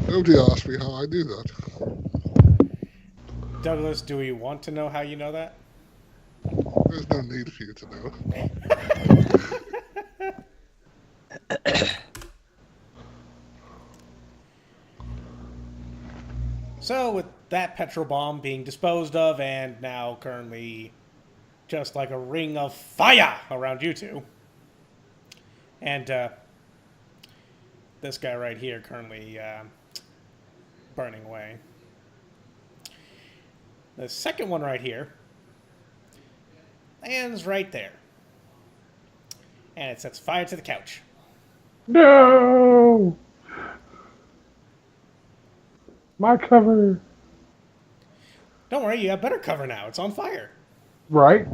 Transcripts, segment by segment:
Nobody asked me how I knew that. Douglas, do we want to know how you know that? There's no need for you to know. So, with that petrol bomb being disposed of and now currently just like a ring of fire around you two, and this guy right here currently burning away. The second one right here lands right there, and it sets fire to the couch. No! My cover. Don't worry, you have better cover now. It's on fire. Right?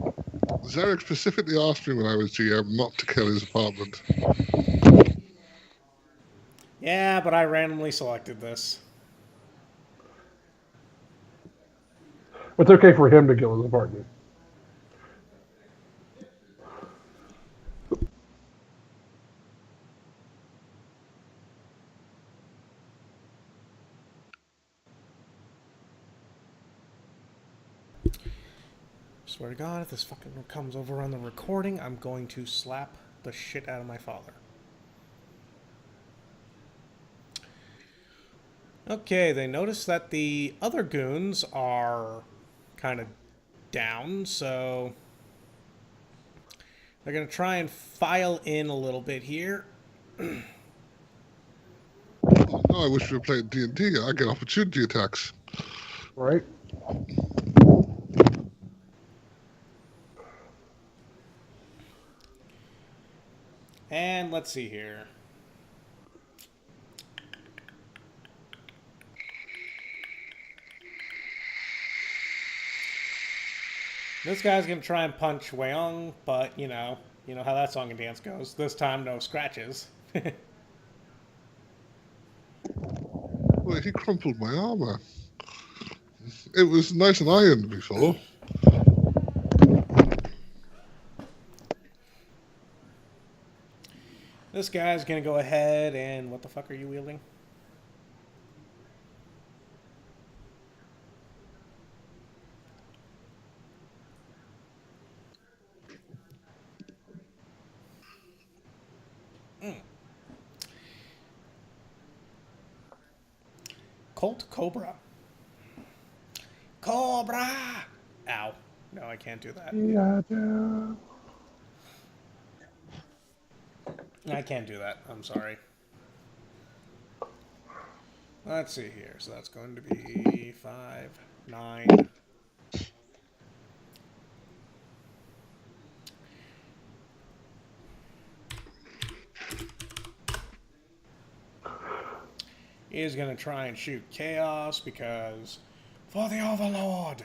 Zeriq specifically asked me when I was GM not to kill his apartment. Yeah, but I randomly selected this. It's okay for him to kill his apartment. Swear to God, if this fucking comes over on the recording, I'm going to slap the shit out of my father. Okay, they notice that the other goons are kind of down, so they're going to try and file in a little bit here. Oh, no, I wish we were playing D&D. I get opportunity attacks. Right? And let's see here. This guy's going to try and punch Wayon, but you know how that song and dance goes. This time, no scratches. Well, he crumpled my armor. It was nice and ironed before. This guy's going to go ahead and... What the fuck are you wielding? Colt Cobra. Cobra! Ow. No, I can't do that. Yeah, yeah. I can't do that. I'm sorry. Let's see here. So that's going to be 5, 9. He's going to try and shoot Chaos because... For the Overlord!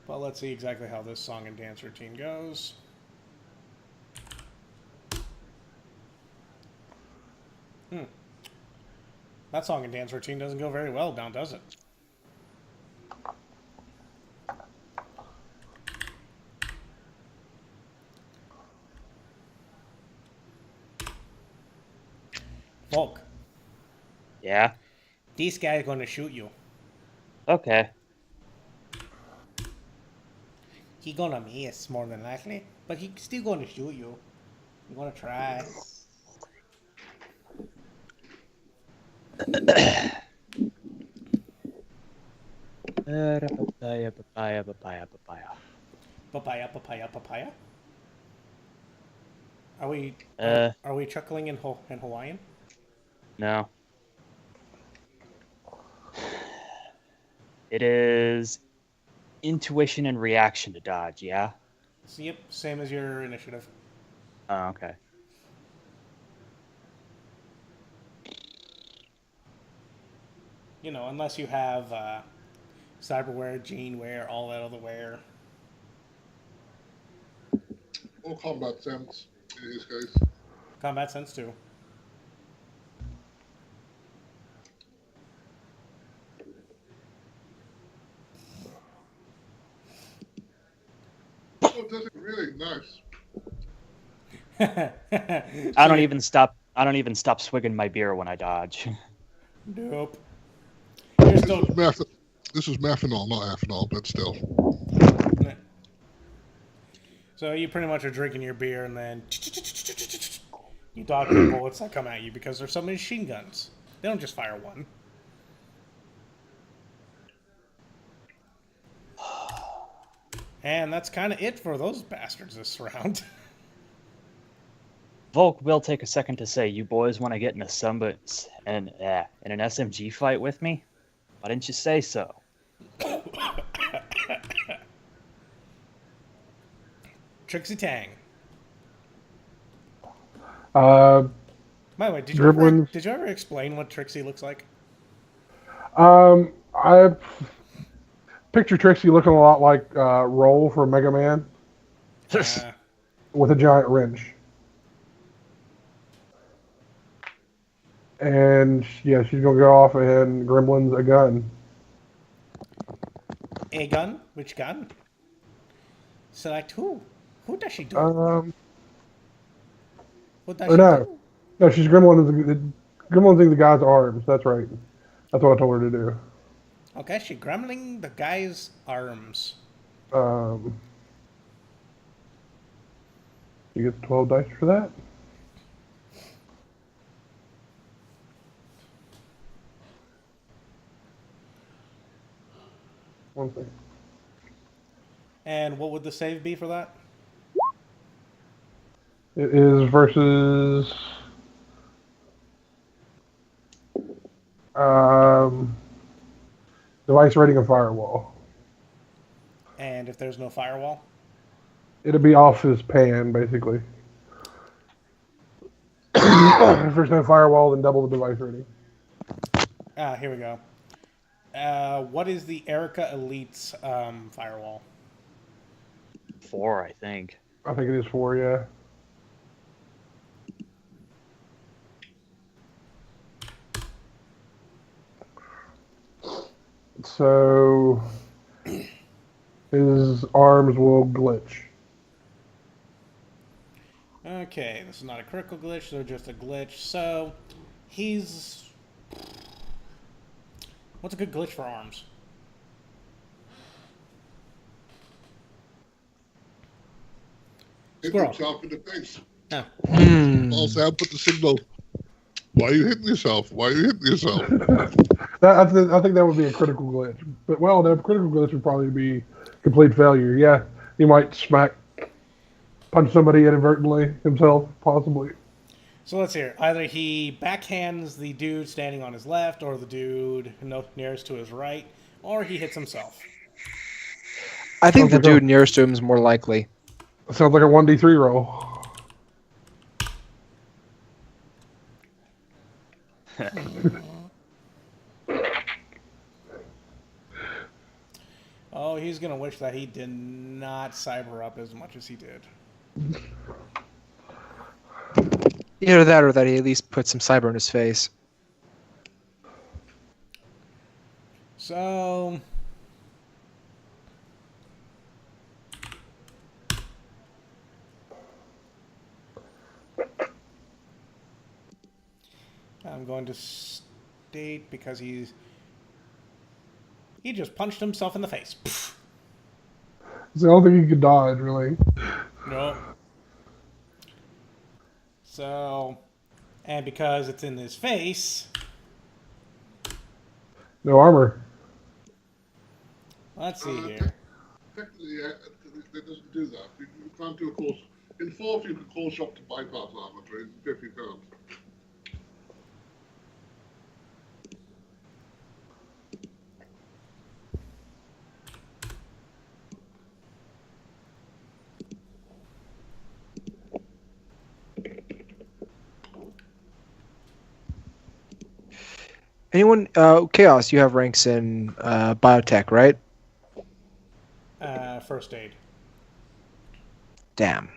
Well, let's see exactly how this song and dance routine goes. That song and dance routine doesn't go very well now, does it? Volk, Yeah. this guy is going to shoot you. Okay. He gonna miss more than likely, but he still gonna shoot you. You gonna try. Papaya, papaya, papaya, papaya. Papaya, papaya, papaya. Are we? Are we chuckling in Hawaiian? No. It is intuition and reaction to dodge, yeah? So, yep, same as your initiative. Oh, okay. You know, unless you have cyberware, geneware, all that other wear. Or combat sense, in his case. Combat sense too. Oh, does it really? Nice. I don't even stop. I don't even stop swigging my beer when I dodge. Nope. You're This still. is meth. This is methanol, not ethanol, but still. So you pretty much are drinking your beer and then you dodge the bullets that come at you because there's so many machine guns. They don't just fire one. And that's kind of it for those bastards this round. Volk will take a second to say, "You boys want to get in a in an SMG fight with me? Why didn't you say so?" Trixie Tang. Uh, By the way, did Gremlins. you ever explain what Trixie looks like? I picture Trixie looking a lot like Roll from Mega Man with a giant wrench. And yeah, she's gonna go off and Gremlins a gun. A gun? Which gun? Select who? Who does she do? What does Or she no, do? no, she's Gremlinsing the guy's arms. That's right. That's what I told her to do. Okay, she gremling the guy's arms. You get 12 dice for that. One thing. And what would the save be for that? It is versus device rating of firewall. And if there's no firewall? It'll be off his pan, basically. If there's no firewall, then double the device rating. Ah, here we go. What is the Erica Elite's firewall? 4, I think. I think it is 4, yeah. So his arms will glitch. Okay, this is not a critical glitch, they're just a glitch. So, he's... What's a good glitch for arms? Hit Squirrel. himself in the face. Oh. Also, put the signal. Why are you hitting yourself? Why are you hitting yourself? I think that would be a critical glitch. But, well, the critical glitch would probably be complete failure. Yeah, he might punch somebody inadvertently himself, possibly. So let's hear. Either he backhands the dude standing on his left, or the dude nearest to his right, or he hits himself. I think the dude nearest to him is more likely. Sounds like a 1d3 roll. Oh, he's gonna wish that he did not cyber up as much as he did. Either that or that he at least put some cyber in his face. So... I'm going to state because he just punched himself in the face. So I don't think he could dodge, really. No. So, and because it's in his face, No armor. let's see here. Technically, it doesn't do that. You can't do a course. In 4th, you can call shop to bypass armor for £50. Anyone? Chaos, you have ranks in biotech, right? First aid. Damn.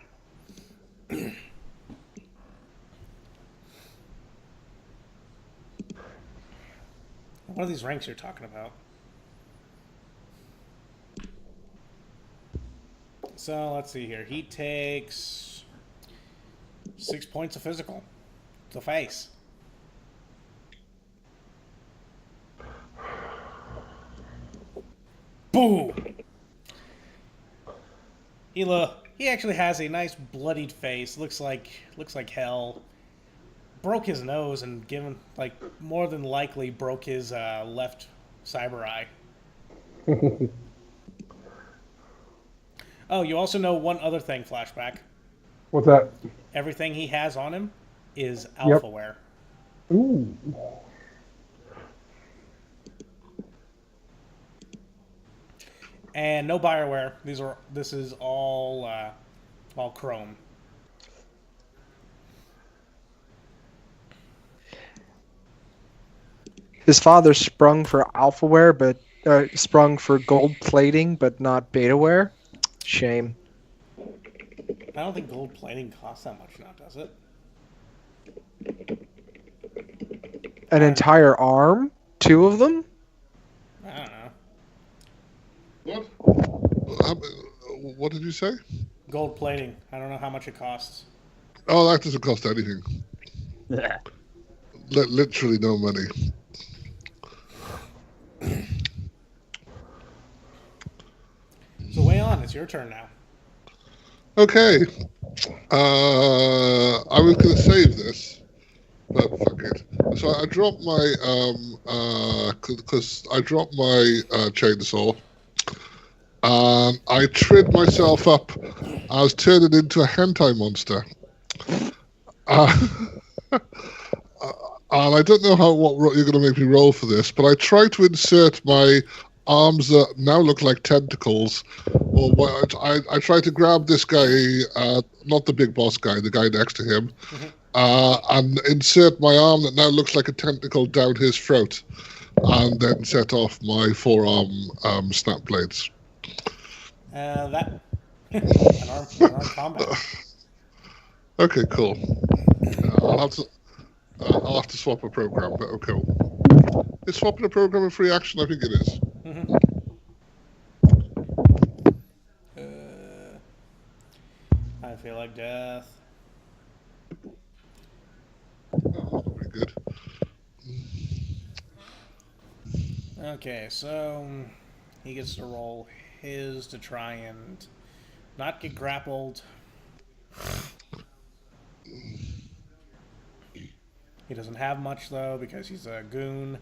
What are these ranks you're talking about? So let's see here. He takes 6 points of physical. The face. Boo! He actually has a nice bloodied face. Looks like hell. Broke his nose and more than likely broke his left cyber eye. Oh, you also know one other thing, Flashback. What's that? Everything he has on him is Yep. alphaware. Ooh. And no Bioware. This is all Chrome. His father sprung for alphaware, but sprung for gold plating, but not betaware. Shame. I don't think gold plating costs that much now, does it? An entire arm? 2 of them? I don't know. What? What did you say? Gold plating. I don't know how much it costs. Oh, that doesn't cost anything. Literally no money. So Wayon, it's your turn now. Okay. I was going to save this, but fuck it. So I dropped my because I dropped my chainsaw. I trid myself up. I was turning into a hentai monster. And I don't know what you're going to make me roll for this, but I tried to insert my arms that now look like tentacles. Or I tried to grab this guy, not the big boss guy, the guy next to him, and insert my arm that now looks like a tentacle down his throat, and then set off my forearm snap blades. That unarmed combat. Okay, cool. I'll have to swap a program, but okay. Is swapping a program a free action? I think it is. I feel like death. Oh, that's not very good. Okay, so he gets to roll his to try and not get grappled. He doesn't have much though because he's a goon.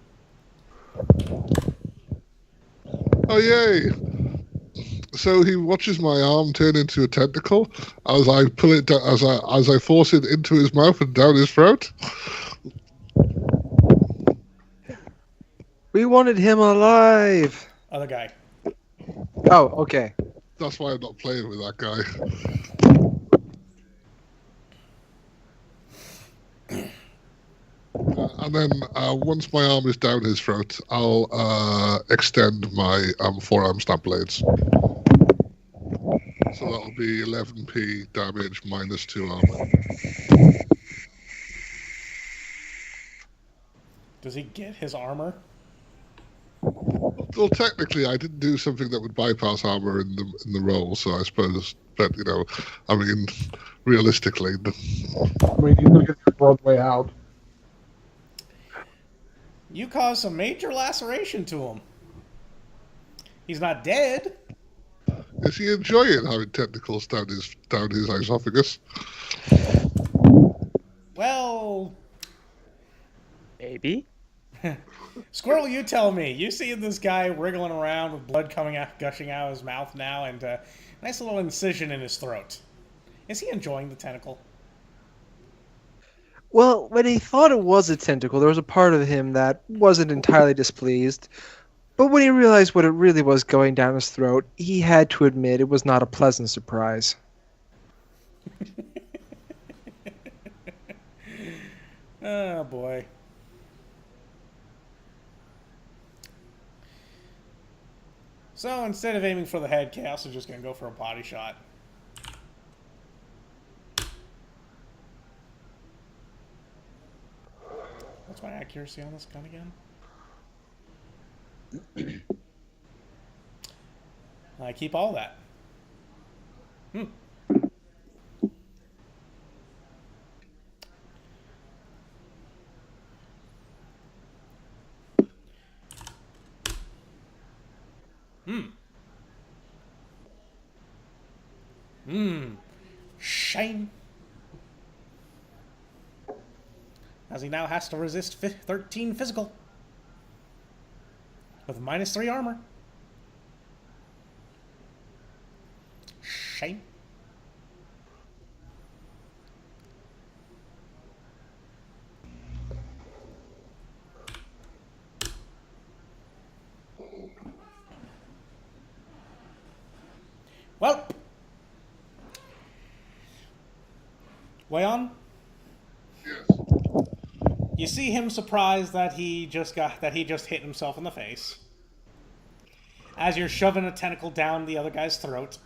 Oh yay! So he watches my arm turn into a tentacle as I pull it down, as I force it into his mouth and down his throat. We wanted him alive. Other guy. Oh, okay. That's why I'm not playing with that guy. And then once my arm is down his throat, I'll extend my forearm snap blades. So that'll be 11p damage minus 2 armor. Does he get his armor? Well, technically, I didn't do something that would bypass armor in the roll, so I suppose. But I mean, realistically, I mean, he's going to get your Broadway out. You caused some major laceration to him. He's not dead. is he enjoying having tentacles down his esophagus? Well, Maybe. Squirrel, you tell me. You see this guy wriggling around with blood gushing out of his mouth now, and a nice little incision in his throat. Is he enjoying the tentacle? Well, when he thought it was a tentacle, there was a part of him that wasn't entirely displeased. But when he realized what it really was going down his throat, he had to admit it was not a pleasant surprise. Oh, boy. So instead of aiming for the head, Chaos is just going to go for a body shot. What's my accuracy on this gun again? I keep all that. Shame. As he now has to resist 13 physical. With -3 armor. Shame. Well, Wayon, Yes. you see him surprised that he just hit himself in the face. As you're shoving a tentacle down the other guy's throat,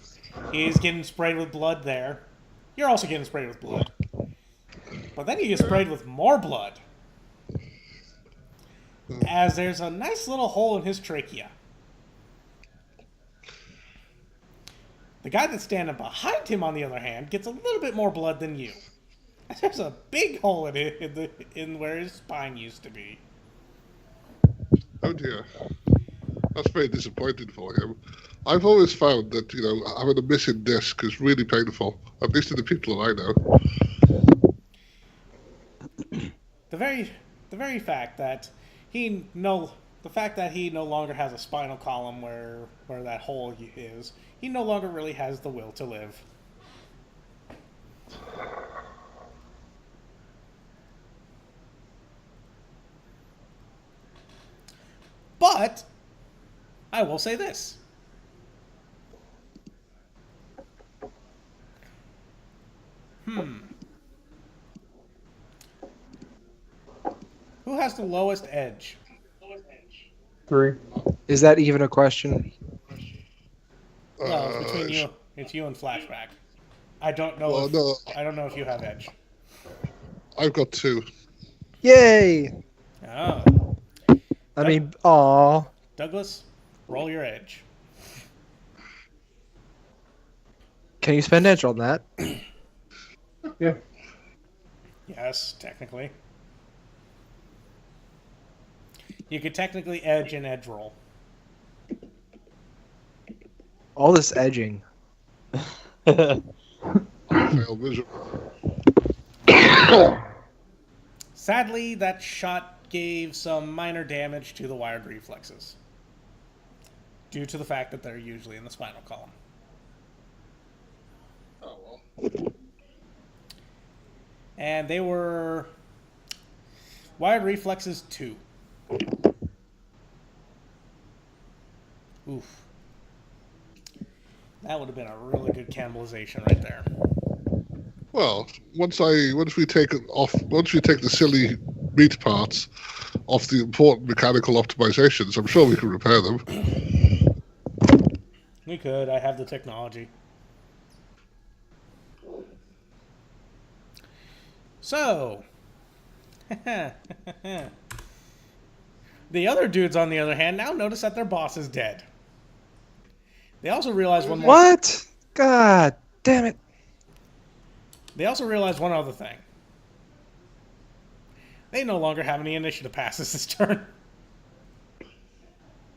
he's getting sprayed with blood there. You're also getting sprayed with blood. But then you get sprayed with more blood. As there's a nice little hole in his trachea. The guy that's standing behind him, on the other hand, gets a little bit more blood than you. There's a big hole in where his spine used to be. Oh dear. That's very disappointing for him. I've always found that, having a missing disc is really painful, at least to the people that I know. The very fact that he no longer has a spinal column where that hole is, he no longer really has the will to live. But I will say this. Who has the lowest edge? 3. Is that even a question? No, it's between you. It's you and Flashback. I don't know. I don't know if you have edge. I've got 2. Yay! Oh, I mean, aw. Douglas, roll your edge. Can you spend edge on that? Yeah. Yes, technically. You could technically edge and edge roll. All this edging. Fail miserable. Sadly, that shot gave some minor damage to the wired reflexes, due to the fact that they're usually in the spinal column. Oh well. And they were wired reflexes 2. Oof. That would have been a really good cannibalization right there. Well, once we take the silly meat parts off the important mechanical optimizations, I'm sure we can repair them. We could. I have the technology. So, the other dudes, on the other hand, now notice that their boss is dead. They also realize one more. What? God damn it. They also realize one other thing. They no longer have any initiative passes this turn.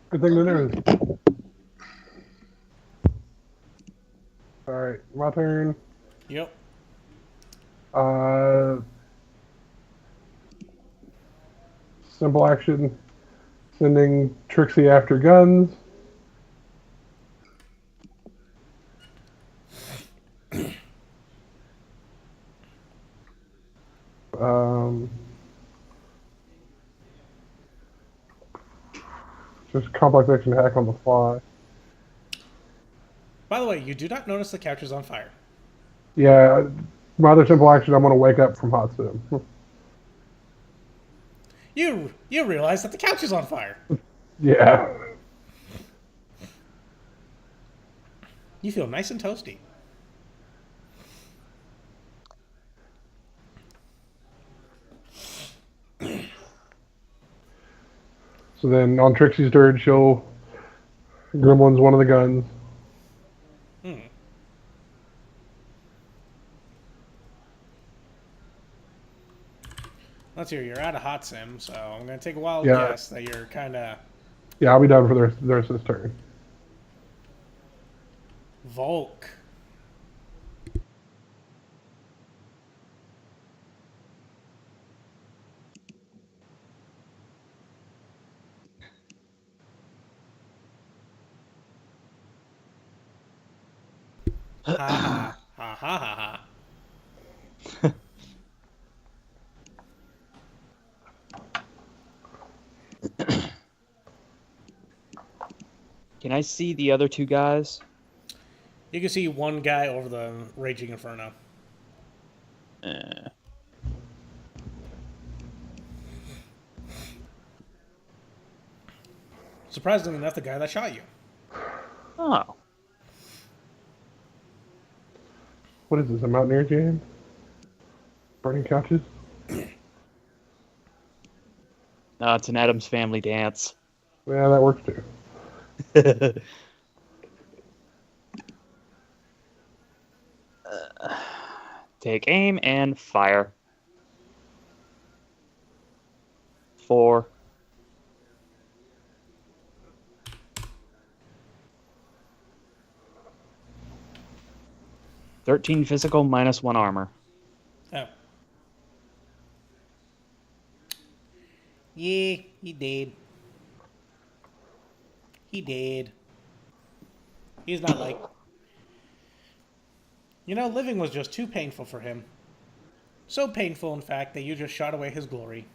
Good thing to know. Alright, my turn. Yep. Simple action. Sending Trixie after guns. Just complex action hack on the fly. By the way, you do not notice the couch is on fire. Yeah, my other simple action, I'm going to wake up from hot sim. You realize that the couch is on fire. Yeah. You feel nice and toasty. So then on Trixie's turn, she'll gremlin's one of the guns. Let's hear. You're out of hot sim, so I'm going to take a wild Yeah. guess that you're kind of Yeah, I'll be done for the rest of this turn. Volk. Ha ha ha ha ha ha. Can I see the other two guys? You can see one guy over the Raging Inferno. Surprisingly enough, the guy that shot you. Oh. What is this, a Mountaineer game? Burning couches? No, it's an Addams Family dance. Yeah, that works too. Take aim and fire. 4. "13 physical, -1 armor." Oh. Yeah, he did. He did. He's not like... You know, living was just too painful for him. So painful, in fact, that you just shot away his glory.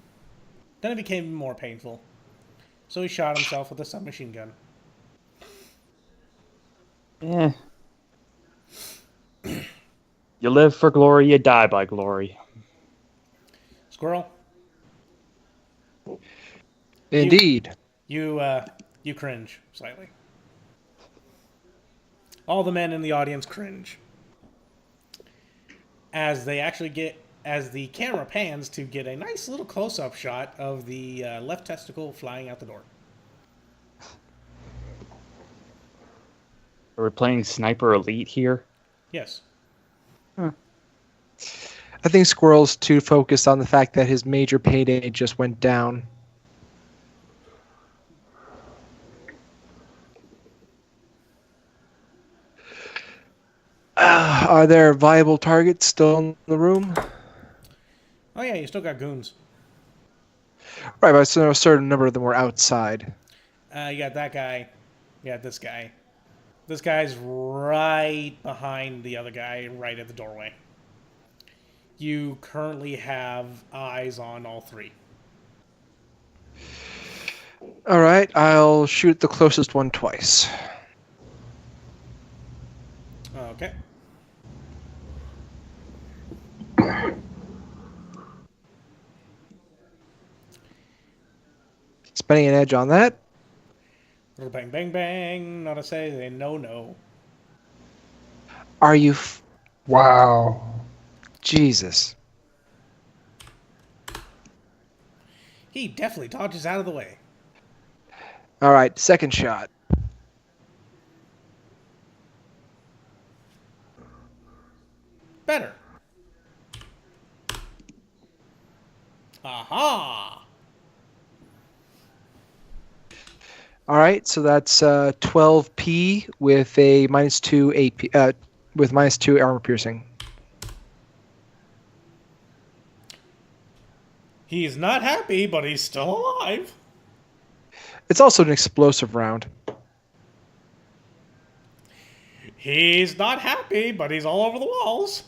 Then it became even more painful. So he shot himself with a submachine gun. Eh. You live for glory, you die by glory. Squirrel, Indeed. you cringe slightly. All the men in the audience cringe. As the camera pans to get a nice little close-up shot of the left testicle flying out the door. Are we playing Sniper Elite here? Yes. I think Squirrel's too focused on the fact that his major payday just went down. Are there viable targets still in the room? Oh yeah, you still got goons. Right, but so a certain number of them were outside. You got that guy. You got this guy. This guy's right behind the other guy, right at the doorway. You currently have eyes on all three. All right, I'll shoot the closest one twice. Okay. Spending an edge on that. Little bang, bang, bang. Not to say no. Are you... Wow. Jesus. He definitely dodges out of the way. All right, second shot. Better. Aha! All right, so that's 12p with a -2 AP, with -2 armor piercing. He's not happy, but he's still alive. It's also an explosive round. He's not happy, but he's all over the walls.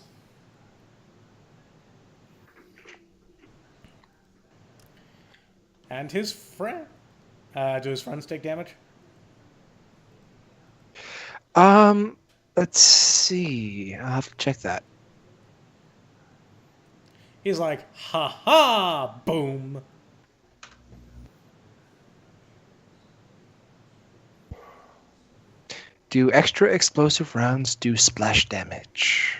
And his friend. Do his friends take damage? Let's see. I'll have to check that. He's like, ha ha, boom. Do extra explosive rounds do splash damage?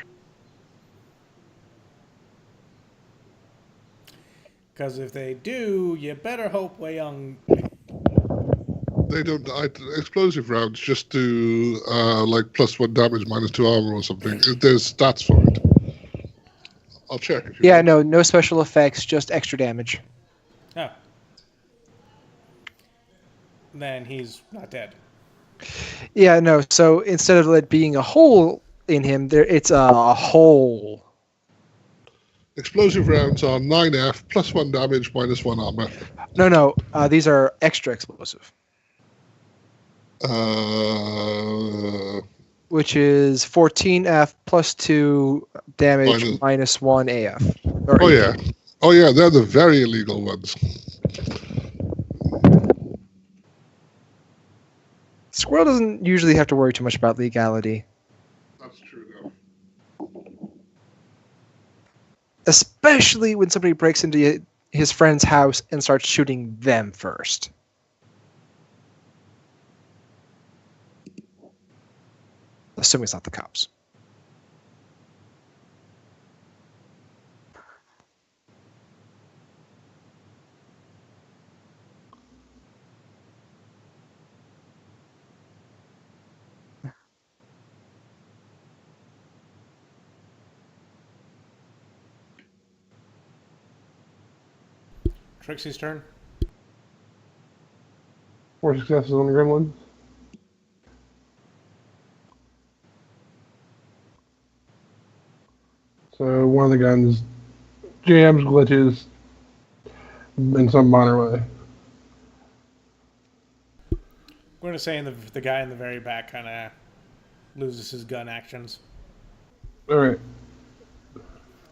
Because if they do, you better hope Wayon... They don't. Explosive rounds just do like +1 damage, -2 armor or something. There's stats for it. I'll check. If you Yeah, want. no special effects, just extra damage. Oh. Then he's not dead. Yeah, no. So instead of it being a hole in him, it's a hole. Explosive rounds are 9F, +1 damage, -1 armor. No. These are extra explosive. which is 14F plus 2 damage minus 1 AF. Oh yeah. Oh yeah, they're the very illegal ones. Squirrel doesn't usually have to worry too much about legality. That's true, though. Especially when somebody breaks into his friend's house and starts shooting them first. Assuming it's not the cops. Trixie's turn. 4 successes on the gremlins. So one of the guns jams, glitches in some minor way. I'm going to say the guy in the very back kind of loses his gun actions. All right.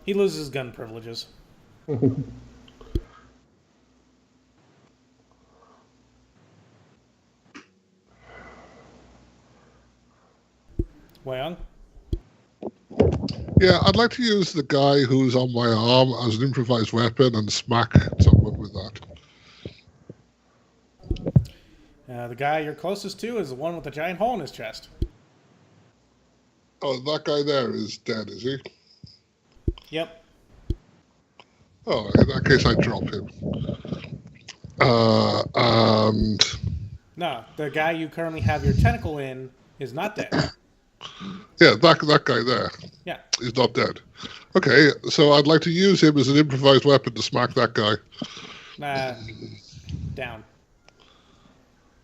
He loses his gun privileges. Wayon? Yeah, I'd like to use the guy who's on my arm as an improvised weapon and smack someone with that. The guy you're closest to is the one with the giant hole in his chest. Oh, that guy there is dead, is he? Yep. Oh, in that case, I drop him. And... No, the guy you currently have your tentacle in is not dead. Yeah, that guy there. Yeah. He's not dead. Okay, so I'd like to use him as an improvised weapon to smack that guy. Down.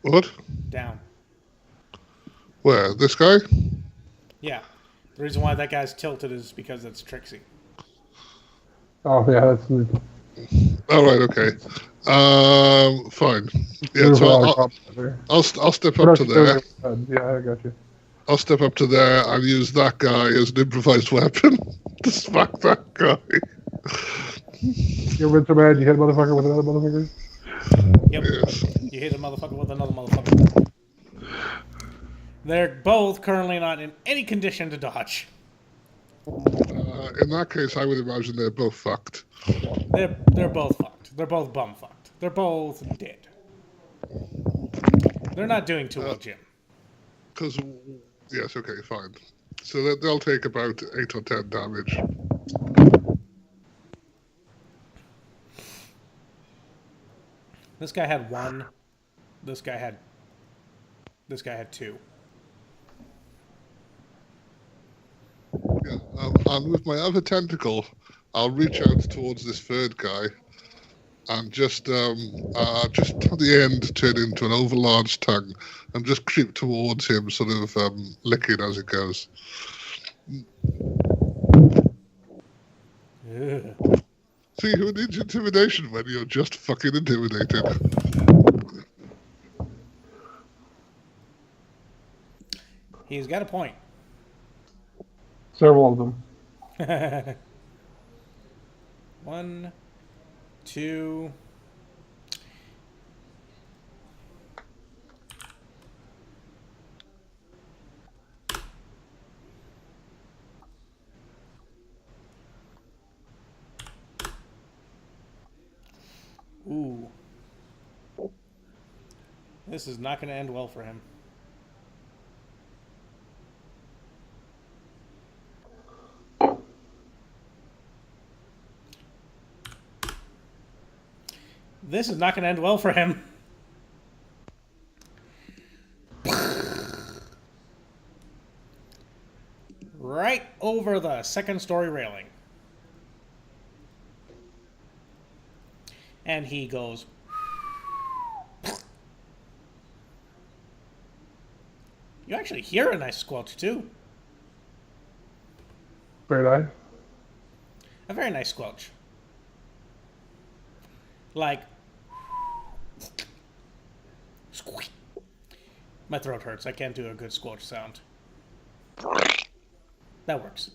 What? Down. Where? This guy? Yeah. The reason why that guy's tilted is because it's Trixie. Oh yeah, that's All right, okay. Fine. Yeah, so I'll step up to there. Yeah, I got you. I'll step up to there and use that guy as an improvised weapon to smack that guy. You ever been so mad you hit a motherfucker with another motherfucker? Yep. Yes. You hit a motherfucker with another motherfucker. They're both currently not in any condition to dodge. In that case, I would imagine they're both fucked. They're both fucked. They're both bum fucked. They're both dead. They're not doing too well, Jim. Because, yes, okay, fine. So they'll take about 8 or 10 damage. This guy had 1. This guy had 2. Yeah, and with my other tentacle, I'll reach out towards this third guy and just at the end turn into an overlarge tongue and just creep towards him, sort of licking as it goes. Ugh. See, who needs intimidation when you're just fucking intimidated? He's got a point. Several of them. 1, 2. Ooh. This is not going to end well for him. This is not going to end well for him. Right over the second story railing. And he goes. You actually hear a nice squelch too. Very nice. A very nice squelch. Like. Squeak. My throat hurts. I can't do a good squelch sound. That works.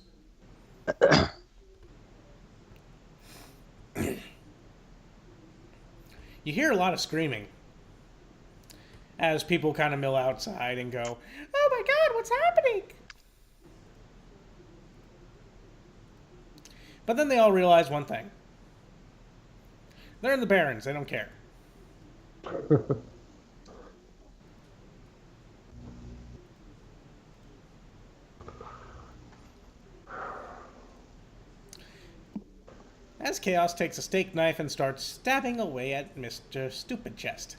You hear a lot of screaming as people kind of mill outside and go, "Oh my god, what's happening?" But then they all realize one thing. They're in the Barrens. They don't care. As Chaos takes a steak knife and starts stabbing away at Mr. Stupid Chest.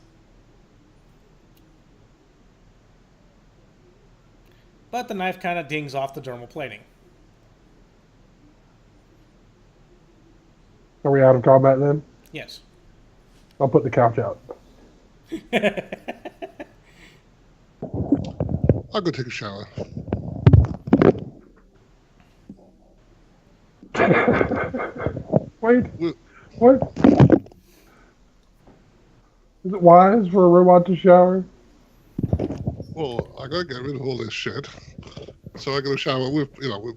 But the knife kind of dings off the dermal plating. Are we out of combat then? Yes. I'll put the couch out. I'll go take a shower. Wait, Well, what? Is it wise for a robot to shower? well, I gotta get rid of all this shit. So I gotta shower with,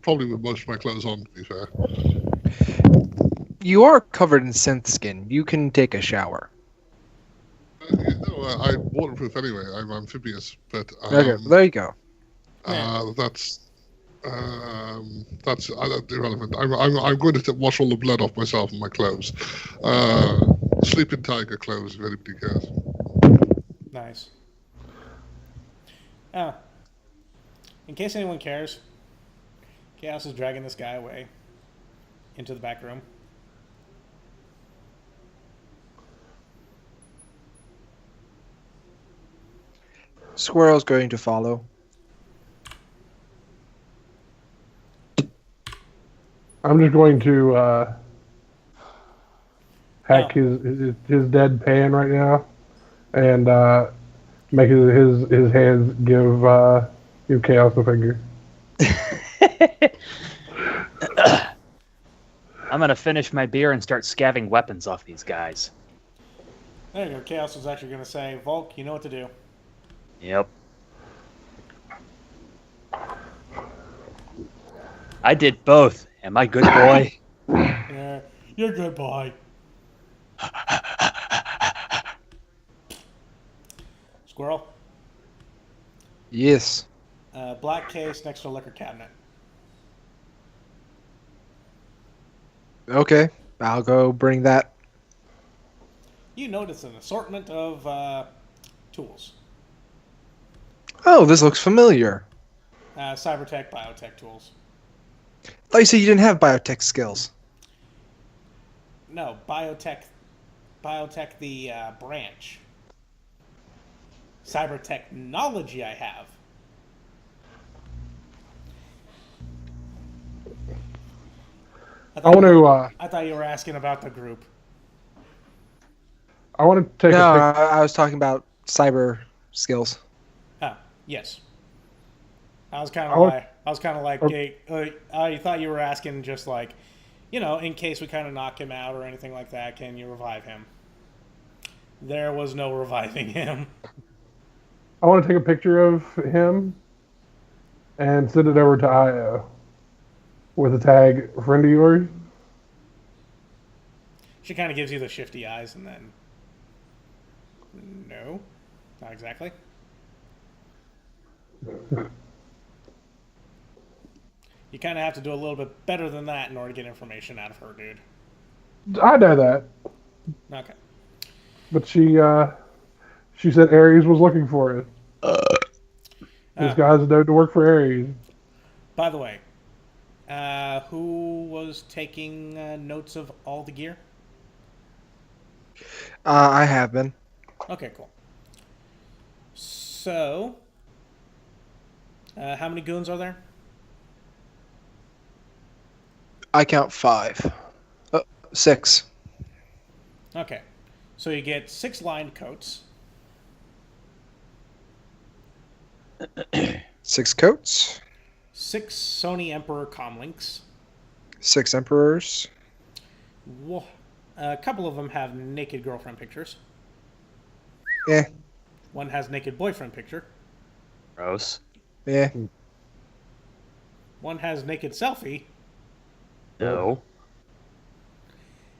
probably with most of my clothes on, to be fair. You are covered in synth skin. You can take a shower. I'm waterproof anyway. I'm amphibious, but Okay, there you go. that's irrelevant. I'm going to wash all the blood off myself and my clothes. Sleeping tiger clothes, if anybody cares. Nice. In case anyone cares, Chaos is dragging this guy away into the back room. Squirrel's going to follow. I'm just going to hack his dead pan right now, and make his hands give Chaos a finger. I'm gonna finish my beer and start scavenging weapons off these guys. There you go. Chaos was actually going to say, Volk, you know what to do. Yep. I did both. Am I good boy? Yeah, you're good, boy. Squirrel. Yes. Black case next to a liquor cabinet. Okay, I'll go bring that. You notice an assortment of tools. Oh, this looks familiar. Cybertech, biotech tools. Thought you said you didn't have biotech skills. No, biotech the branch. Cyber technology I have. I thought you were asking about the group. I want to take No, a picture. I was talking about cyber skills. Oh, yes. I was kind of like, Okay. hey, I thought you were asking just like, in case we kind of knock him out or anything like that, can you revive him? There was no reviving him. I want to take a picture of him and send it over to IO with a tag friend of yours. She kind of gives you the shifty eyes and then, no, not exactly. You kind of have to do a little bit better than that in order to get information out of her, dude. I know that, Okay. but she said Ares was looking for it. This guy's known to work for Ares. By the way, who was taking notes of all the gear? I have been. Okay, cool. So, how many goons are there? I count 5. 6. Okay. So you get 6 lined coats. 6 coats. 6 Sony Emperor comlinks. 6 emperors. A couple of them have naked girlfriend pictures. Yeah. One has naked boyfriend picture. Gross. Yeah. One has naked selfie, No.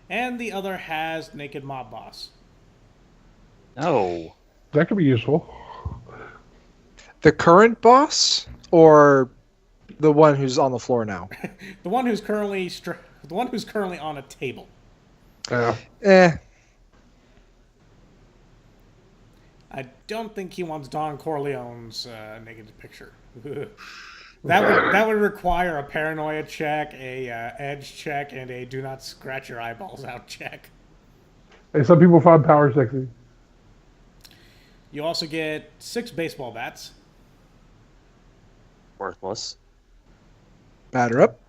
and the other has naked mob boss. No. That could be useful. The current boss or the one who's on the floor now? The one who's currently on a table. Yeah. I don't think he wants Don Corleone's naked picture. That would require a paranoia check, a edge check, and a do not scratch your eyeballs out check. Hey, some people find power sexy. You also get 6 baseball bats, Worthless. Batter up.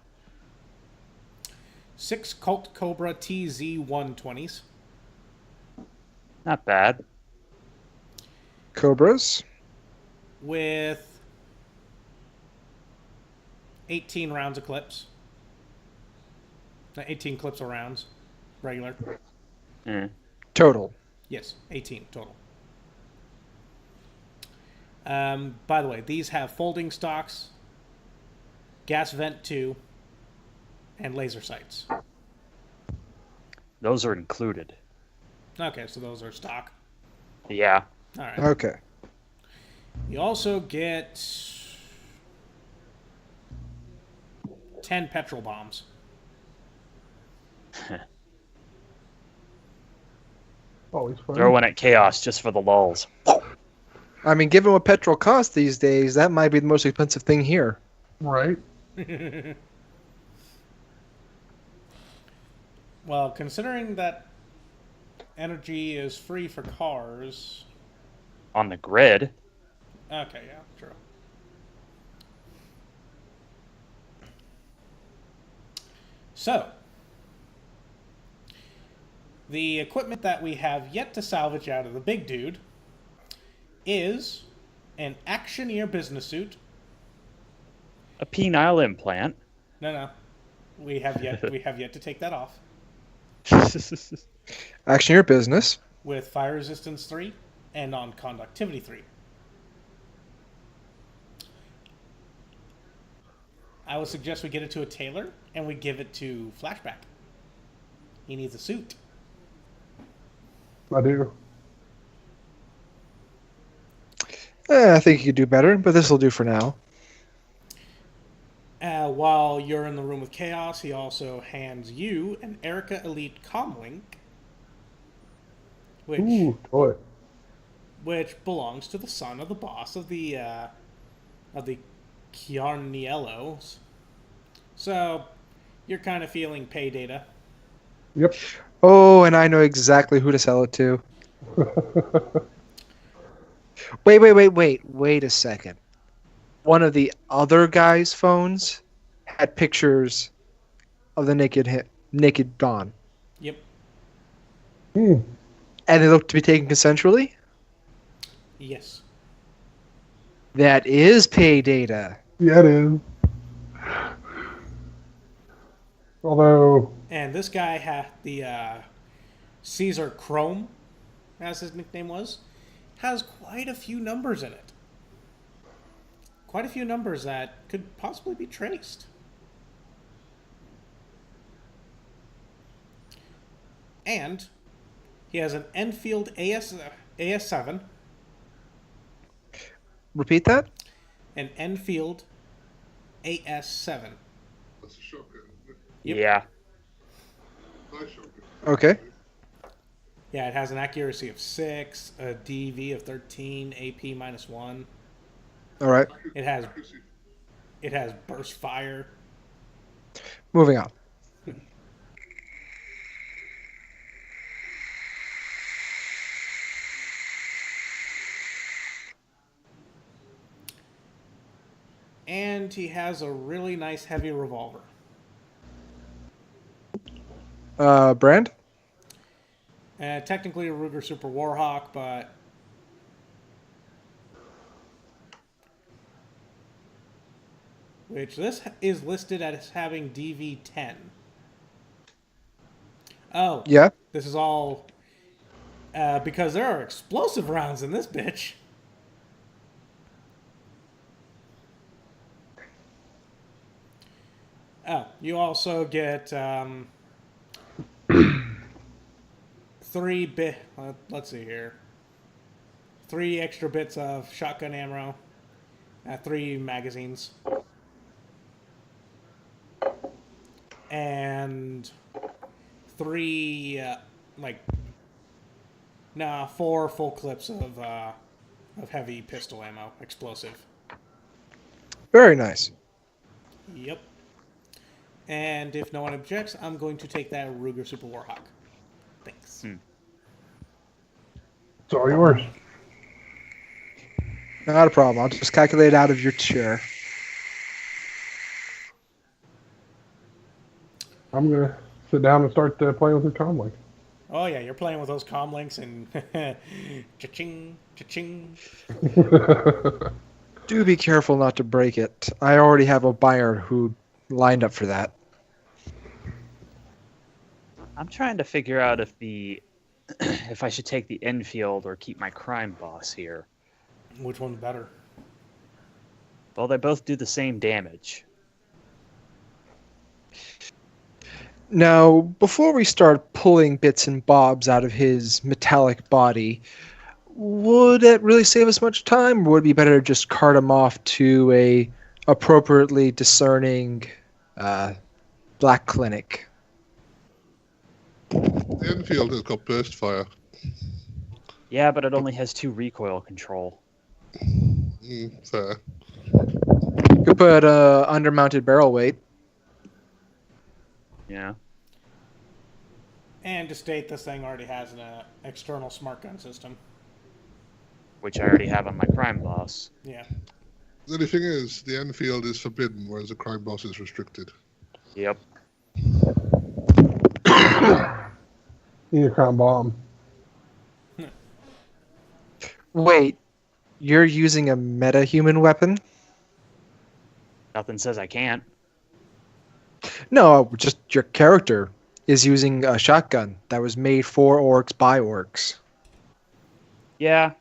6 Colt Cobra TZ-120s, Not bad. Cobras. with 18 rounds of clips. 18 clips of rounds, regular. Total. Yes, 18 total. By the way, these have folding stocks, gas vent 2, and laser sights. Those are included. Okay, so those are stock. Yeah. All right. Okay. You also get 10 petrol bombs. Always fun. Throw one at Chaos just for the lulls. I mean, given what petrol costs these days, that might be the most expensive thing here. Right. Well, considering that energy is free for cars. On the grid. Okay, yeah, true. So, the equipment that we have yet to salvage out of the big dude is an actioneer business suit. A penile implant. No. We have yet to take that off. Action your business. With fire resistance 3 and non-conductivity 3. I would suggest we get it to a tailor and we give it to Flashback. He needs a suit. I do. I think you could do better, but this will do for now. While you're in the room with Chaos, he also hands you an Erica Elite Comlink, Toy. which belongs to the son of the boss of the Chiarniellos. So you're kind of feeling pay data. Yep. Oh, and I know exactly who to sell it to. Wait a second. One of the other guy's phones had pictures of the naked Dawn. Yep. Hmm. And they looked to be taken consensually? Yes. That is pay data. Yeah, it is. Although, And this guy had the Caesar Chrome, as his nickname was, has quite a few numbers in it. Quite a few numbers that could possibly be traced. And he has an Enfield AS7, Repeat that? an Enfield AS7. That's a shotgun, isn't it? Yep. Yeah. Nice shotgun. Okay. Yeah, it has an accuracy of 6, a DV of 13, AP -1. All right. It has burst fire. Moving on. And he has a really nice heavy revolver. Brand? Technically a Ruger Super Warhawk, but which this is listed as having DV10. Oh, Yeah. this is all because there are explosive rounds in this bitch. Oh, you also get 3 bit. Let's see here. 3 extra bits of shotgun ammo. 3 magazines. And 3 like 4 full clips of heavy pistol ammo, explosive. Very nice. Yep. And if no one objects, I'm going to take that Ruger Super Warhawk. Thanks. It's all yours. Not a problem. I'll just calculate it out of your chair. I'm gonna sit down and start playing with this comlink. Oh yeah, you're playing with those comm links and cha-ching, cha-ching. Do be careful not to break it. I already have a buyer who lined up for that. I'm trying to figure out if I should take the Enfield or keep my crime boss here. Which one's better? Well, they both do the same damage. Now, before we start pulling bits and bobs out of his metallic body, would it really save us much time, or would it be better to just cart him off to a appropriately discerning black clinic? The Enfield has got burst fire. Yeah, but it only has 2 recoil control. Fair. Could put undermounted barrel weight. Yeah. And to state, this thing already has an external smart gun system. Which I already have on my crime boss. Yeah. The only thing is, the Enfield is forbidden, whereas the crime boss is restricted. Yep. Need a crown bomb. Wait, you're using a meta-human weapon? Nothing says I can't. No, just your character is using a shotgun that was made for orcs by orcs. Yeah.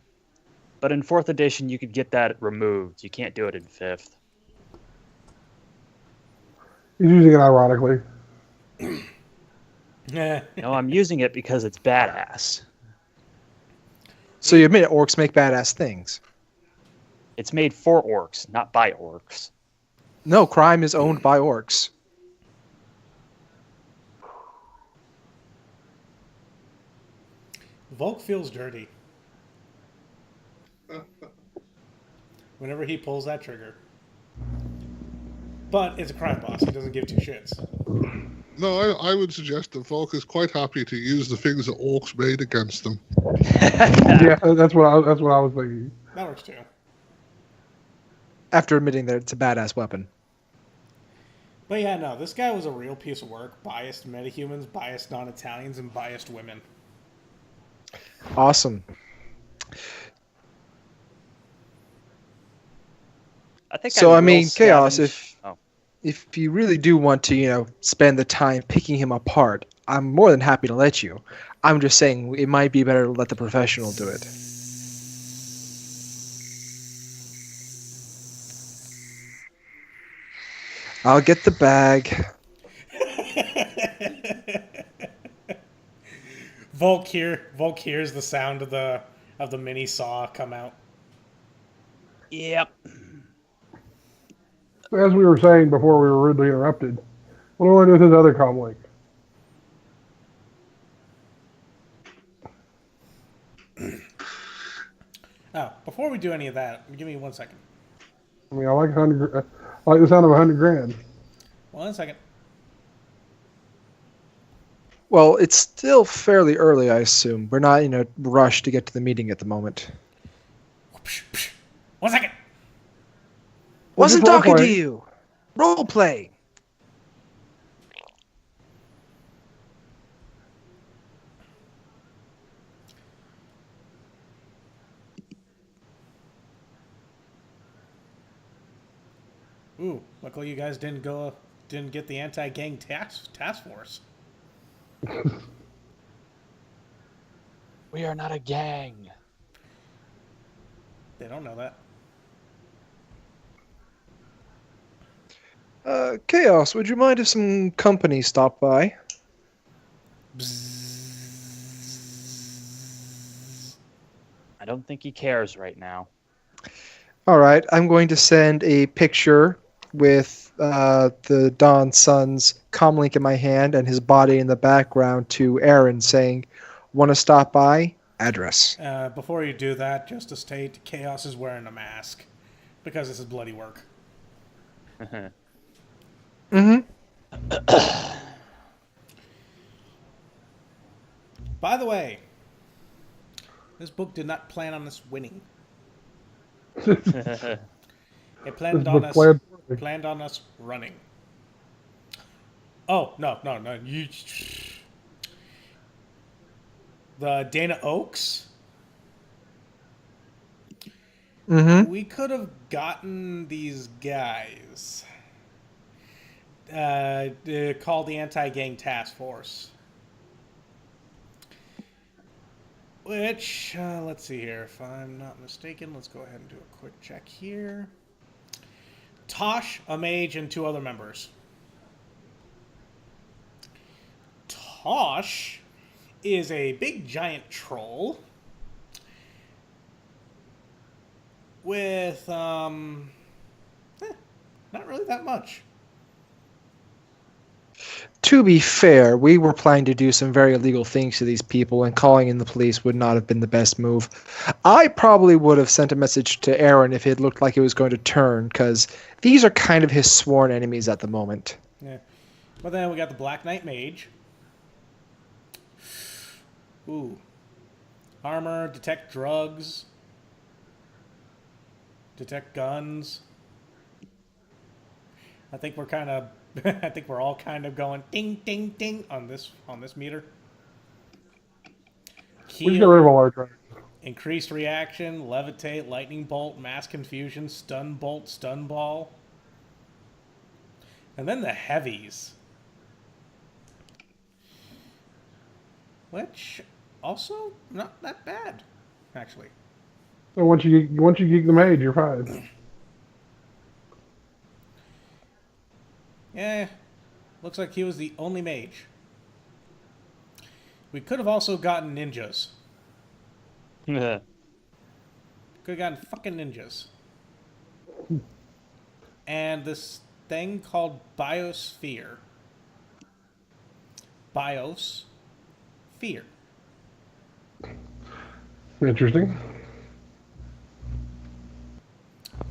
But in 4th edition, you could get that removed. You can't do it in 5th. He's using it ironically. No, I'm using it because it's badass. So you admit orcs make badass things. It's made for orcs, not by orcs. No, crime is owned by orcs. Volk feels dirty. Whenever he pulls that trigger. But it's a crime boss. He doesn't give 2 shits. No, I would suggest that Volk is quite happy to use the things that orcs made against them. Yeah, that's what I was thinking. That works too. After admitting that it's a badass weapon. But yeah, no, this guy was a real piece of work. Biased metahumans, biased non-Italians, and biased women. Awesome. I think So, I I mean, Chaos, scavenge- if you really do want to, spend the time picking him apart, I'm more than happy to let you. I'm just saying it might be better to let the professional do it. I'll get the bag. Volk hears the sound of the mini saw come out. Yep. So as we were saying before we were rudely interrupted, what do I want to do with his other comlink? Oh, before we do any of that, give me 1 second. I mean, I like the sound of $100,000. 1 second. Well, it's still fairly early, I assume. We're not in a rush to get to the meeting at the moment. 1 second. Wasn't just talking to role-play. you. Role play. Ooh, luckily you guys didn't get the anti-gang task force. We are not a gang. They don't know that. Chaos, would you mind if some company stopped by? I don't think he cares right now. All right, I'm going to send a picture with the Dawn Sun's comlink in my hand and his body in the background to Aaron saying, want to stop by? Address. Before you do that, just to state, Chaos is wearing a mask because this is bloody work. Mm-hmm. By the way, this book did not plan on us winning. It planned on us running. Oh, no. The Dana Oaks. Mm-hmm. We could have gotten these guys called the Anti-Gang Task Force. Which, let's see here. If I'm not mistaken, let's go ahead and do a quick check here. Tosh, a mage, and 2 other members. Tosh is a big giant troll with, not really that much. To be fair, we were planning to do some very illegal things to these people, and calling in the police would not have been the best move. I probably would have sent a message to Aaron if it looked like it was going to turn, because these are kind of his sworn enemies at the moment. Yeah. But then we got the Black Knight Mage. Ooh. Armor, detect drugs. Detect guns. I think we're kind of... I think we're all kind of going ding, ding, ding on this meter. We can get rid of all our dragons. Increased reaction, levitate, lightning bolt, mass confusion, stun bolt, stun ball. And then the heavies. Which also not that bad, actually. So once you geek the mage, you're fine. Yeah, looks like he was the only mage. We could have also gotten ninjas. Could have gotten fucking ninjas. And this thing called Biosphere. Bios. Fear. Interesting.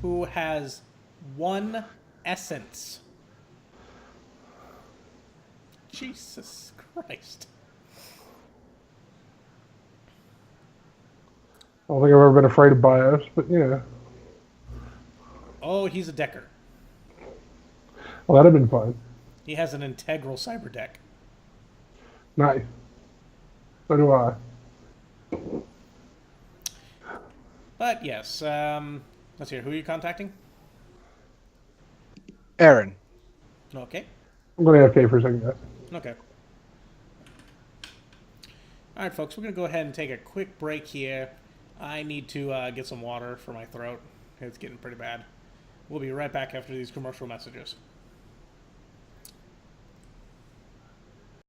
Who has 1 essence. Jesus Christ. I don't think I've ever been afraid of bios, but yeah. Oh, he's a decker. Well, that'd have been fun. He has an integral cyber deck. Nice. So do I. But yes, let's hear. Who are you contacting? Aaron. Okay. I'm going to AFK for a second, guys. Okay. All right, folks, we're going to go ahead and take a quick break here. I need to get some water for my throat. It's getting pretty bad. We'll be right back after these commercial messages.